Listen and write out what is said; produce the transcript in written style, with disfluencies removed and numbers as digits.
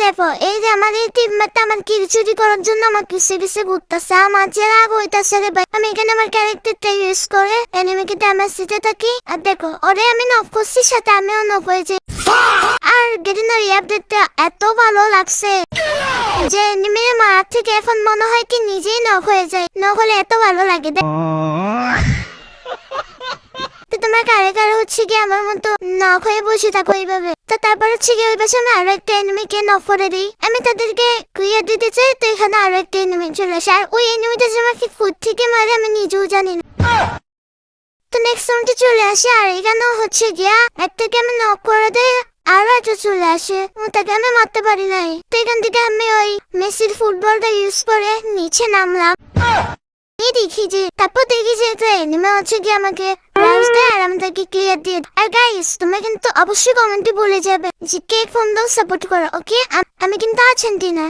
দেখো এই যে আমাদের টিমমেটটা আমার কিল চুরি করার জন্য আমার কিসে কিসে ঘুরতেছে, আমার যে রাগ হইতাছে রে ভাই। আমি এখানে আমার ক্যারেক্টারটা ইউজ করে এনিমিকে ড্যামেজ দিতে থাকি, আর দেখো ওরে আমি নক করছি, সাথে আমিও নক হয়েছি। আর গেটিনারি আপডেটটা এত ভালো লাগছে যে এনিমি মারার থেকে এখন মনে হয় কি নিজেই নক হয়ে যায়, নক হলে এত ভালো লাগে। তো তোমার কারে কারে হচ্ছে কি আমার মতো নক হয়ে বসে থাকো এইভাবে, তো তারপর হচ্ছে কি ওই পাশে আমি আরো একটা এনিমিকে নক করে দিই। আমি তাদেরকে ক্লিয়ার দিতে চাই, তো এখানে আরো একটা এনিমি চলে আসে, আর ওই এনিমিটা যে আমাকে ফুট থেকে মারে আমি নিজেও জানি না। তো নেক্সট রাউন্ডে চলে আসে, আর এখানেও হচ্ছে গিয়া একটাকে আমি নক করে দেই, আরো একটা চলে আসে, ওটাকে আমি মারতে পারি নাই। তো এখান থেকে আমি ওই মেসির ফুটবলটা ইউজ করে নিচে নামলাম। দেখি যে তারপর দেখি যে একটা এনিমে হচ্ছে কি আমাকে রাশ দেয়, আর আমি তাকে ক্লিয়ার দিয়ে। আর গাইস তোমরা কিন্তু অবশ্যই কমেন্টে বলে যাবে যে কে ফোন দাও সাপোর্ট করো, ওকে? আমি কিন্তু আর্জেন্টিনা।